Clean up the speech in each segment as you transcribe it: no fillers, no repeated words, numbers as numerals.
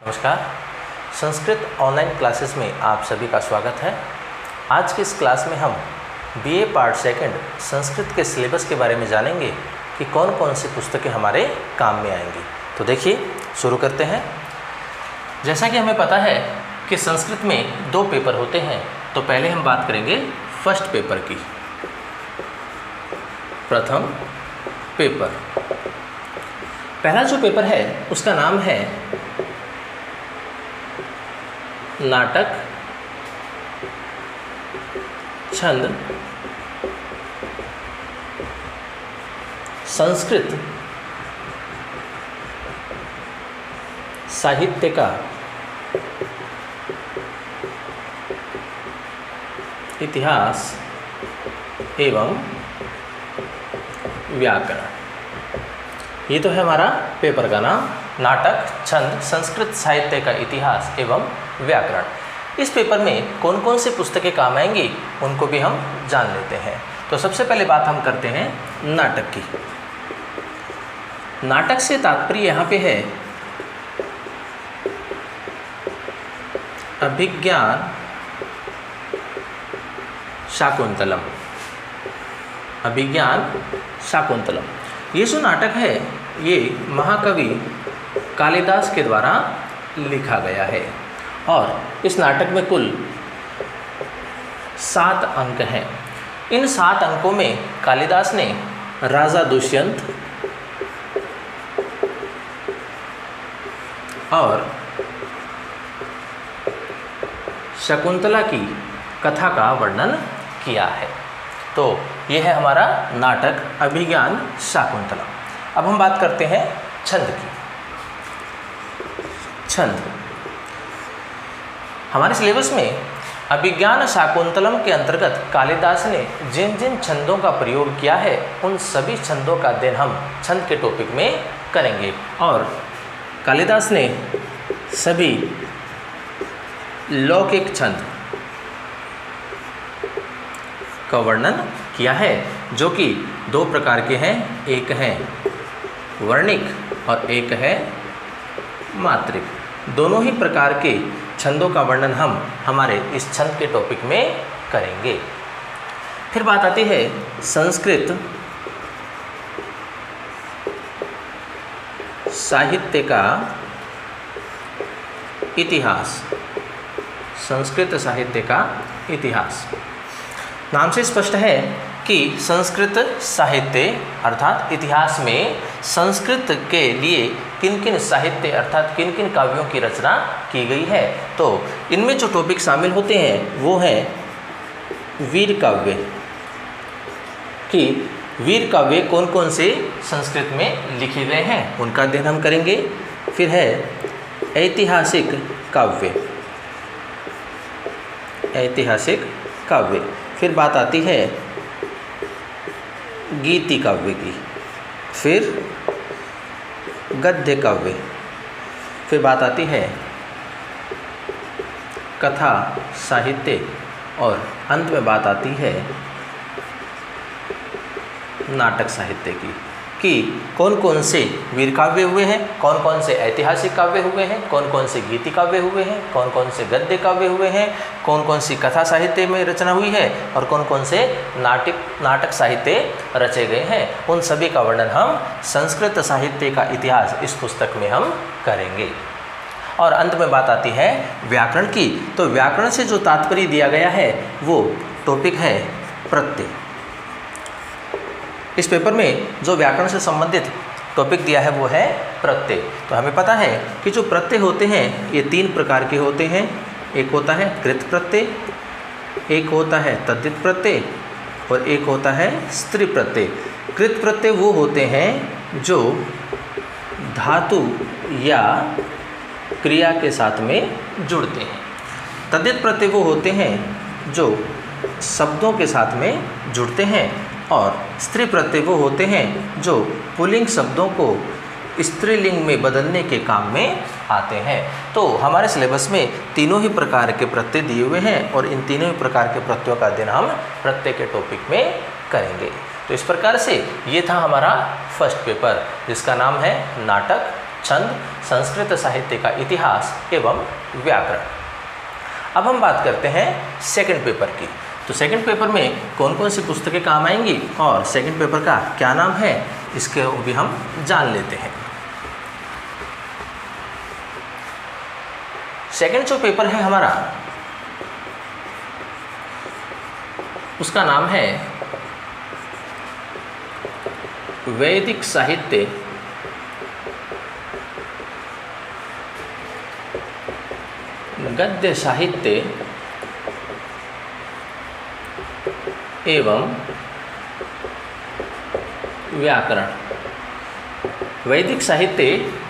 नमस्कार। Sanskrit online classes में आप सभी का स्वागत है। आज की इस क्लास में हम बीए पार्ट सेकंड संस्कृत के सिलेबस के बारे में जानेंगे कि कौन कौन सी पुस्तकें हमारे काम में आएंगी। तो देखिए शुरू करते हैं। जैसा कि हमें पता है कि संस्कृत में 2 पेपर होते हैं, तो पहले हम बात करेंगे फर्स्ट पेपर की। प्रथम पेपर, पहला जो पेपर है उसका नाम है नाटक, छंद, संस्कृत साहित्य का इतिहास एवं व्याकरण। ये तो है हमारा पेपर का नाम, नाटक, छंद, संस्कृत साहित्य का इतिहास एवं व्याकरण। इस पेपर में कौन कौन सी पुस्तकें काम आएंगी उनको भी हम जान लेते हैं। तो सबसे पहले बात हम करते हैं नाटक की। नाटक से तात्पर्य यहाँ पे है अभिज्ञान शाकुंतलम। अभिज्ञान शाकुंतलम, ये जो नाटक है ये महाकवि कालिदास के द्वारा लिखा गया है और इस नाटक में कुल 7 अंक हैं। इन 7 अंकों में कालिदास ने राजा दुष्यंत और शकुंतला की कथा का वर्णन किया है। तो यह है हमारा नाटक अभिज्ञान शाकुंतलम। अब हम बात करते हैं छंद की। छंद, हमारे सिलेबस में अभिज्ञान शाकुंतलम के अंतर्गत कालिदास ने जिन जिन छंदों का प्रयोग किया है उन सभी छंदों का अध्ययन हम छंद के टॉपिक में करेंगे। और कालिदास ने सभी लौकिक छंद का वर्णन किया है, जो कि 2 प्रकार के हैं। एक है वर्णिक और एक है मात्रिक। दोनों ही प्रकार के छंदों का वर्णन हम हमारे इस छंद के टॉपिक में करेंगे। फिर बात आती है संस्कृत साहित्य का इतिहास। संस्कृत साहित्य का इतिहास, नाम से स्पष्ट है कि संस्कृत साहित्य अर्थात इतिहास में संस्कृत के लिए किन किन साहित्य अर्थात किन किन काव्यों की रचना की गई है। तो इनमें जो टॉपिक शामिल होते हैं वो है वीर काव्य, कि वीर काव्य कौन कौन से संस्कृत में लिखे गए हैं उनका अध्ययन हम करेंगे। फिर है ऐतिहासिक काव्य, ऐतिहासिक काव्य। फिर बात आती है गीति काव्य की। फिर गद्य काव्य। फिर बात आती है कथा साहित्य और अंत में बात आती है नाटक साहित्य की, कि कौन कौन से वीर काव्य हुए हैं, कौन कौन से ऐतिहासिक काव्य हुए हैं, कौन कौन से गीति काव्य हुए हैं, कौन कौन से गद्य काव्य हुए हैं, कौन कौन सी कथा साहित्य में रचना हुई है और कौन कौन से नाटक साहित्य रचे गए हैं। उन सभी का वर्णन हम संस्कृत साहित्य का इतिहास इस पुस्तक में हम करेंगे। और अंत में बात आती है व्याकरण की। तो व्याकरण से जो तात्पर्य दिया गया है वो टॉपिक है प्रत्यय। इस पेपर में जो व्याकरण से संबंधित टॉपिक दिया है वो है प्रत्यय। तो हमें पता है कि जो प्रत्यय होते हैं ये 3 प्रकार के होते हैं। एक होता है कृत प्रत्यय, एक होता है तद्धित प्रत्यय और एक होता है स्त्री प्रत्यय। कृत प्रत्यय वो होते हैं जो धातु या क्रिया के साथ में जुड़ते हैं। तद्धित प्रत्यय वो होते हैं जो शब्दों के साथ में जुड़ते हैं। और स्त्री प्रत्यय वो होते हैं जो पुल्लिंग शब्दों को स्त्रीलिंग में बदलने के काम में आते हैं। तो हमारे सिलेबस में तीनों ही प्रकार के प्रत्यय दिए हुए हैं और इन तीनों ही प्रकार के प्रत्ययों का अध्ययन हम प्रत्यय के टॉपिक में करेंगे। तो इस प्रकार से ये था हमारा फर्स्ट पेपर जिसका नाम है नाटक, छंद, संस्कृत साहित्य का इतिहास एवं व्याकरण। अब हम बात करते हैं सेकंड पेपर की। तो सेकंड पेपर में कौन कौन सी पुस्तकें काम आएंगी और सेकंड पेपर का क्या नाम है, इसके भी हम जान लेते हैं। सेकंड जो पेपर है हमारा, उसका नाम है वैदिक साहित्य गद्य साहित्य एवं व्याकरण। वैदिक साहित्य,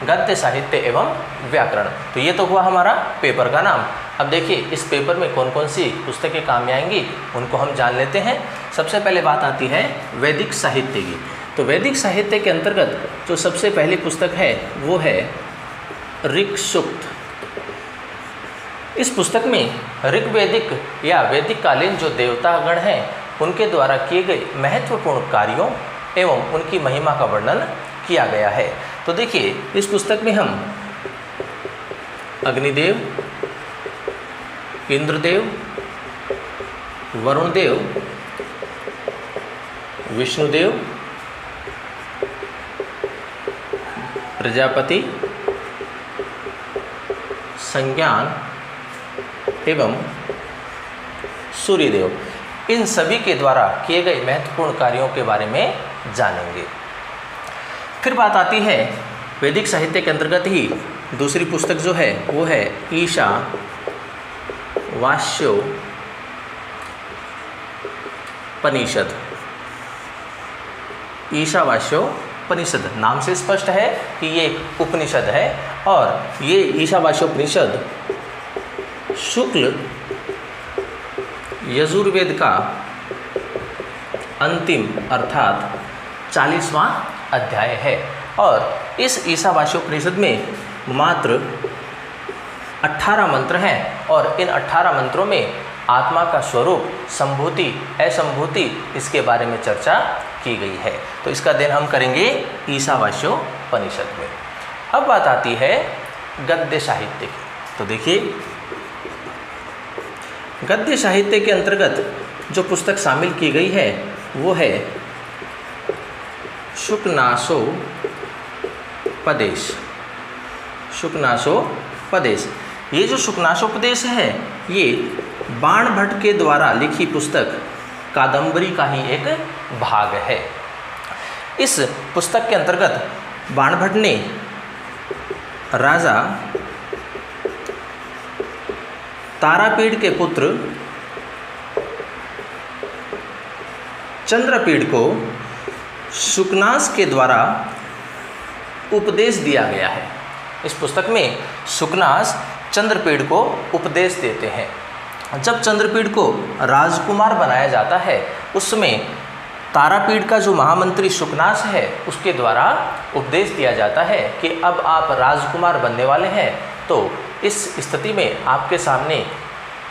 गद्य साहित्य एवं व्याकरण। तो ये तो हुआ हमारा पेपर का नाम। अब देखिए इस पेपर में कौन कौन सी पुस्तकें काम में आएंगी, उनको हम जान लेते हैं। सबसे पहले बात आती है वैदिक साहित्य की। तो वैदिक साहित्य के अंतर्गत जो सबसे पहली पुस्तक है वो है ऋक् सूक्त। इस पुस्तक में ऋग्वैदिक या वैदिक कालीन जो देवतागण हैं उनके द्वारा किए गए महत्वपूर्ण कार्यों एवं उनकी महिमा का वर्णन किया गया है। तो देखिए इस पुस्तक में हम अग्निदेव, इंद्रदेव, वरुणदेव, विष्णुदेव, प्रजापति, संज्ञान एवं सूर्यदेव, इन सभी के द्वारा किए गए महत्वपूर्ण कार्यों के बारे में जानेंगे। फिर बात आती है वैदिक साहित्य के अंतर्गत ही दूसरी पुस्तक जो है वो है ईशावास्योपनिषद। ईशावास्योपनिषद नाम से स्पष्ट है कि ये एक उपनिषद है और ये ईशावास्योपनिषद शुक्ल यजुर्वेद का अंतिम अर्थात 40वां अध्याय है। और इस ईशावास्योपनिषद में मात्र 18 मंत्र हैं और इन 18 मंत्रों में आत्मा का स्वरूप, संभूति, असंभूति, इसके बारे में चर्चा की गई है। तो इसका अध्ययन हम करेंगे ईशावास्योपनिषद में। अब बात आती है गद्य साहित्य की। तो देखिए गद्य साहित्य के अंतर्गत जो पुस्तक शामिल की गई है वो है शुकनासोपदेश। शुकनासोपदेश, ये जो शुकनासोपदेश है ये बाणभट्ट के द्वारा लिखी पुस्तक कादंबरी का ही एक भाग है। इस पुस्तक के अंतर्गत बाणभट्ट ने राजा तारापीड़ के पुत्र चंद्रपीड़ को शुकनास के द्वारा उपदेश दिया गया है। इस पुस्तक में शुकनास चंद्रपीड़ को उपदेश देते हैं। जब चंद्रपीड़ को राजकुमार बनाया जाता है उस समय तारापीड़ का जो महामंत्री शुकनास है उसके द्वारा उपदेश दिया जाता है कि अब आप राजकुमार बनने वाले हैं, तो इस स्थिति में आपके सामने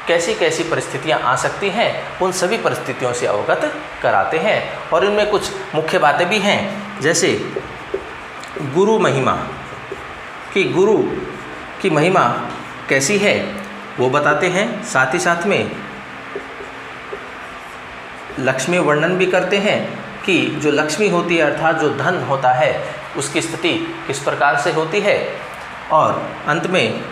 कैसी कैसी परिस्थितियां आ सकती हैं उन सभी परिस्थितियों से अवगत कराते हैं। और इनमें कुछ मुख्य बातें भी हैं, जैसे गुरु महिमा, कि गुरु की महिमा कैसी है वो बताते हैं। साथ ही साथ में लक्ष्मी वर्णन भी करते हैं कि जो लक्ष्मी होती है अर्थात जो धन होता है उसकी स्थिति किस प्रकार से होती है। और अंत में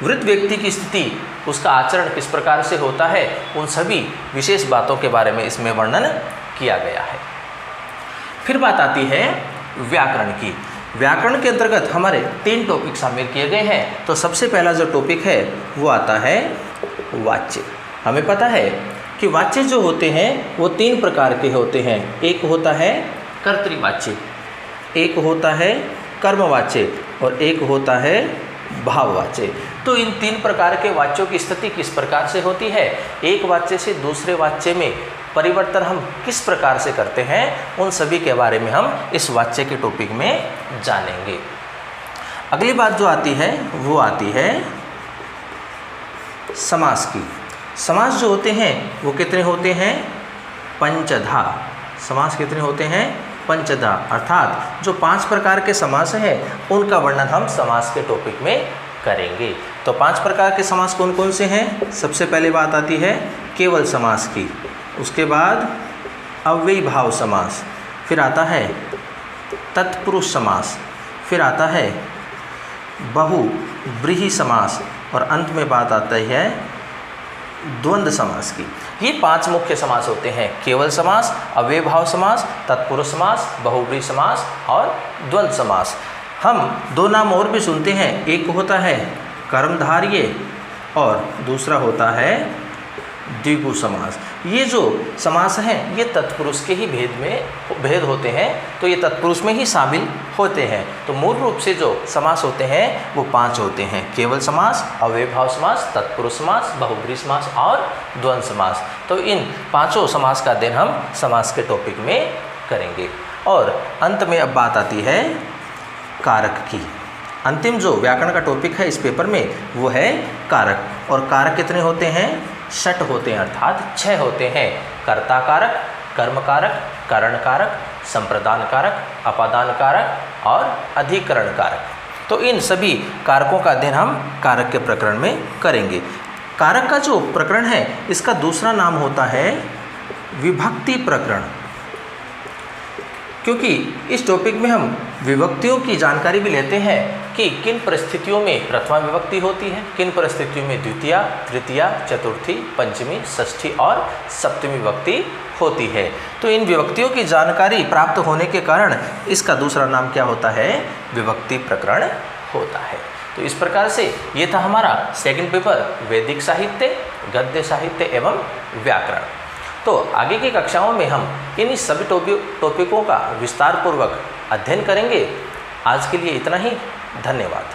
वृद्ध व्यक्ति की स्थिति, उसका आचरण किस प्रकार से होता है, उन सभी विशेष बातों के बारे में इसमें वर्णन किया गया है। फिर बात आती है व्याकरण की। व्याकरण के अंतर्गत हमारे 3 टॉपिक शामिल किए गए हैं। तो सबसे पहला जो टॉपिक है वो आता है वाच्य। हमें पता है कि वाच्य जो होते हैं वो 3 प्रकार के होते हैं। एक होता है कर्तृवाच्य, एक होता है कर्मवाच्य और एक होता है भाववाच्य। तो इन 3 प्रकार के वाच्यों की स्थिति किस प्रकार से होती है, एक वाच्य से दूसरे वाच्य में परिवर्तन हम किस प्रकार से करते हैं, उन सभी के बारे में हम इस वाच्य के टॉपिक में जानेंगे। अगली बात जो आती है वो आती है समास की। समास जो होते हैं वो कितने होते हैं, पंचधा। समास कितने होते हैं, पंचधा, अर्थात जो 5 प्रकार के समास हैं उनका वर्णन हम समास के टॉपिक में करेंगे। तो 5 प्रकार के समास कौन कौन से हैं? सबसे पहले बात आती है केवल समास की, उसके बाद अव्ययी भाव समास, फिर आता है तत्पुरुष समास, फिर आता है बहुव्रीहि समास और अंत में बात आती है द्वंद्व समास की। ये 5 मुख्य समास होते हैं, केवल समास, अव्ययी भाव समास, तत्पुरुष समास, बहुव्रीहि समास और द्वंद्व समास। हम 2 नाम और भी सुनते हैं, एक होता है कर्मधारय और दूसरा होता है द्विगु समास। ये जो समास हैं ये तत्पुरुष के ही भेद होते हैं, तो ये तत्पुरुष में ही शामिल होते हैं। तो मूल रूप से जो समास होते हैं वो 5 होते हैं, केवल समास, अव्ययी भाव समास, तत्पुरुष समास, बहुव्रीहि समास और द्वंद्व समास। तो इन 5 समास का अध्ययन हम समास के टॉपिक में करेंगे। और अंत में अब बात आती है कारक की। अंतिम जो व्याकरण का टॉपिक है इस पेपर में वो है कारक। और कारक कितने होते हैं? 6 होते हैं, अर्थात 6 होते हैं। कर्ता कारक, कर्म कारक, करण कारक, संप्रदान कारक, अपादान कारक और अधिकरण कारक। तो इन सभी कारकों का अध्ययन हम कारक के प्रकरण में करेंगे। कारक का जो प्रकरण है इसका दूसरा नाम होता है विभक्ति प्रकरण, क्योंकि इस टॉपिक में हम विभक्तियों की जानकारी भी लेते हैं कि किन परिस्थितियों में प्रथमा विभक्ति होती है, किन परिस्थितियों में द्वितीया, तृतीया, चतुर्थी, पंचमी, षष्ठी और सप्तमी विभक्ति होती है। तो इन विभक्तियों की जानकारी प्राप्त होने के कारण इसका दूसरा नाम क्या होता है? विभक्ति प्रकरण होता है। तो इस प्रकार से ये था हमारा सेकंड पेपर, वैदिक साहित्य, गद्य साहित्य एवं व्याकरण। तो आगे की कक्षाओं में हम इन सभी टॉपिकों का विस्तार पूर्वक अध्ययन करेंगे। आज के लिए इतना ही, धन्यवाद।